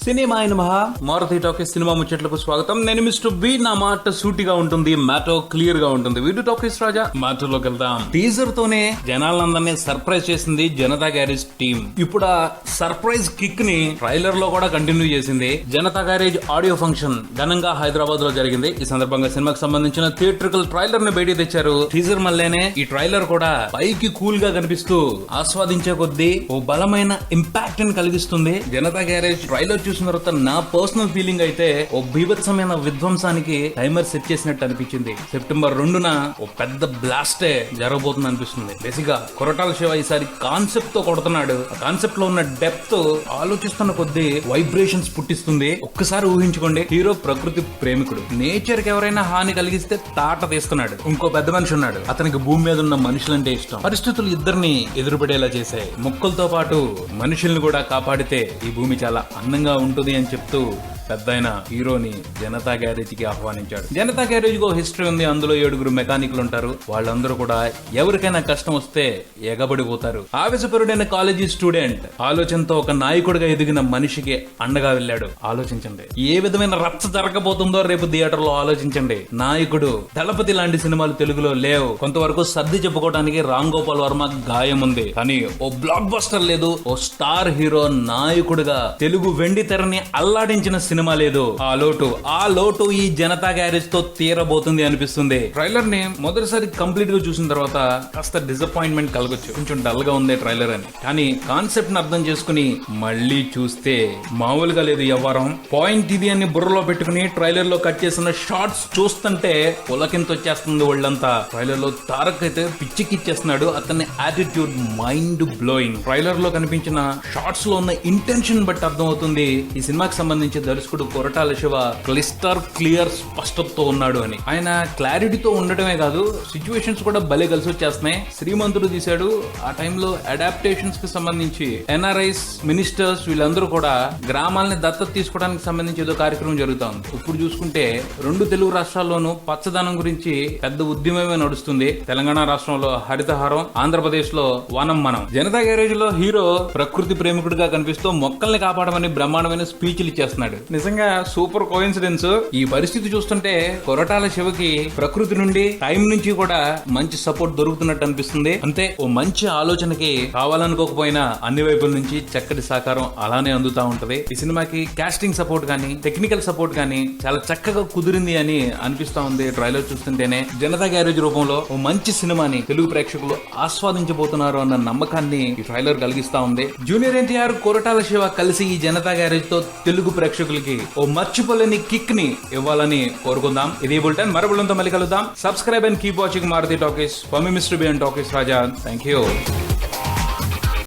Cinema అయిన మహా Maruti talkies cinema ముచ్చట్లకు స్వాగతం. నేను మిస్టర్ బి. నా మాట సూటిగా ఉంటుంది, మ్యాటో క్లియర్ గా ఉంటుంది. వీడియో టాకీస్ రాజా మ్యాటర్లోకి వెళ్దాం. టీజర్ తోనే జనాలందరినీ సర్ప్రైజ్ చేసింది జనతా గ్యారేజ్ టీమ్. ఇప్పుడు ఆ సర్ప్రైజ్ కిక్ ని ట్రైలర్ లో కూడా కంటిన్యూ చేసింది. జనతా గ్యారేజ్ ఆడియో ఫంక్షన్ ఘనంగా హైదరాబాద్ లో జరిగింది. ఈ సందర్భంగా సినిమాకి సంబంధించిన థియేట్రికల్ ట్రైలర్ ని బయటికి తెచ్చారు. టీజర్ మళ్ళీనే ఈ ట్రైలర్ కూడా పైకి కూల్ గా కనిపిస్తూ ఆస్వాదించే కొద్దీ ఓ బలమైన ఇంపాక్ట్ ని కలిగిస్తుంది. జనతా గ్యారేజ్ ట్రైలర్ చూసిన తర్వాత నా పర్సనల్ ఫీలింగ్ అయితే ఓ బీభత్సమైన విధ్వంసానికి టైమర్ సెట్ చేసినట్టు అనిపించింది. సెప్టెంబర్ 2న ఓ పెద్ద బ్లాస్టే జరగబోతుంది అనిపిస్తుంది. బేసిక్ గా కొరటాల శివ ఈసారి కాన్సెప్ట్ తో కొడుతున్నాడు. ఆ కాన్సెప్ట్ లో ఉన్న డెప్త్ ఆలోచిస్తున్న కొద్దీ వైబ్రేషన్స్ పుట్టిస్తుంది. ఒక్కసారి ఊహించుకోండి, హీరో ప్రకృతి ప్రేమికుడు. నేచర్ కి ఎవరైనా హాని కలిగిస్తే తాట తీస్తున్నాడు. ఇంకో పెద్ద మనిషి ఉన్నాడు, అతనికి భూమి మీద ఉన్న మనుషులంటే ఇష్టం. పరిస్థితులు ఇద్దరిని ఎదురుపడేలా చేశాయి. మొక్కలతో పాటు మనుషుల్ని కూడా కాపాడితే ఈ భూమి చాలా అందంగా ఉంటుంది అని చెప్తూ పెద్దయిన హీరోని జనతా గ్యారేజ్ కి ఆహ్వానించాడు. జనతా గ్యారేజ్ కు హిస్టరీ ఉంది. అందులో 7 మెకానిక్లు ఉంటారు. వాళ్ళందరూ కూడా ఎవరికైనా కష్టం వస్తే ఎగబడిపోతారు. ఆవేశపరుడైన కాలేజీ స్టూడెంట్ ఆలోచనతో ఒక నాయకుడిగా ఎదిగిన మనిషికి అండగా వెళ్ళాడు. ఆలోచించండి, ఏ విధమైన రచ్చ జరగబోతుందో రేపు థియేటర్ లో ఆలోచించండి. నాయకుడు దళపతి లాంటి సినిమాలు తెలుగులో లేవు. కొంతవరకు సర్ది చెప్పుకోవడానికి రామ్ గోపాల్ వర్మ గాయం ఉంది, కానీ ఓ బ్లాక్ బస్టర్ లేదు. ఓ స్టార్ హీరో నాయకుడిగా తెలుగు వెండి తెరని అల్లాడించిన సినిమా లేదు. ఆ లోటు ఈ జనతా గ్యారేజ్ తో తీరబోతుంది అనిపిస్తుంది. ట్రైలర్ ని మొదటిసారి కంప్లీట్ గా చూసిన తర్వాత కాస్త డిసప్పాయింట్మెంట్ కలగొచ్చు. కొంచెం డల్ గా ఉంది ట్రైలర్ అని, కానీ కాన్సెప్ట్ ని అర్థం చేసుకుని మళ్ళీ చూస్తే మామూలుగా లేదు. వ్యవహారం పాయింట్ ఇది అని బుర్రలో పెట్టుకుని ట్రైలర్ లో కట్ చేసిన షార్ట్స్ చూస్తుంటే పులకింత వచ్చేస్తుంది ఒళ్ళంతా. ట్రైలర్ లో తారక్ అయితే పిచ్చికిచ్చేస్తున్నాడు. అతని యాటిట్యూడ్ మైండ్ బ్లోయింగ్. ట్రైలర్ లో కనిపించిన షార్ట్స్ లో ఉన్న ఇంటెన్షన్ బట్టి అర్థం అవుతుంది ఈ సినిమాకి సంబంధించి దర్శకుడు కొరటాల శివ క్లియర్ స్పష్టతతో ఉన్నాడు అని. ఆయన క్లారిటీతో ఉండటమే కాదు, సిచ్యువేషన్స్ కూడా భలే కలిసి వచ్చేస్తున్నాయి. శ్రీమంతుడు తీశాడు. ఆ టైంలో అడాప్టేషన్స్ కి సంబంధించి ఎన్ఆర్ఐస్, మినిస్టర్స్ వీళ్ళందరూ కూడా గ్రామాలని దత్తత తీసుకోవడానికి సంబంధించి ఏదో కార్యక్రమం జరుగుతా ఉంది. ఇప్పుడు చూసుకుంటే 2 తెలుగు రాష్ట్రాల్లోనూ పచ్చదనం గురించి పెద్ద ఉద్యమమే నడుస్తుంది. తెలంగాణ రాష్ట్రంలో హరితహారం, ఆంధ్రప్రదేశ్ లో వనం మనం. జనతా గ్యారేజ్ లో హీరో ప్రకృతి ప్రేమికుడిగా కనిపిస్తూ మొక్కల్ని కాపాడమని బ్రహ్మాండమైన స్పీచ్లు ఇచ్చేస్తున్నాడు. నిజంగా సూపర్ కోయిన్సిడెన్స్. ఈ పరిస్థితి చూస్తుంటే కొరటాల శివకి ప్రకృతి నుండి, టైం నుంచి కూడా మంచి సపోర్ట్ దొరుకుతున్నట్టు అనిపిస్తుంది. అంతే, ఓ మంచి ఆలోచనకి కావాలనుకోకపోయినా అన్ని వైపుల నుంచి చక్కటి సహకారం అలానే అందుతా ఉంటది. ఈ సినిమాకి కాస్టింగ్ సపోర్ట్ గానీ, టెక్నికల్ సపోర్ట్ గానీ చాలా చక్కగా కుదిరింది అని అనిపిస్తా ఉంది. ట్రైలర్ చూస్తుంటేనే జనతా గ్యారేజ్ రూపంలో ఓ మంచి సినిమాని తెలుగు ప్రేక్షకులు ఆస్వాదించబోతున్నారు అన్న నమ్మకాన్ని ఈ ట్రైలర్ కలిగిస్తా ఉంది. జూనియర్ ఎన్టీఆర్, కొరటాల శివ కలిసి ఈ జనతా గ్యారేజ్ తో తెలుగు ప్రేక్షకులకి ఓ మర్చిపోలేని కిక్ ని ఇవ్వాలని కోరుకుందాం. ఇది బులెటిన్. మరో బులెటిన్తో మళ్ళీ కలుద్దాం. Subscribe and keep watching Maruthi Talkies. For me mister B and Talkies Raja. Thank you.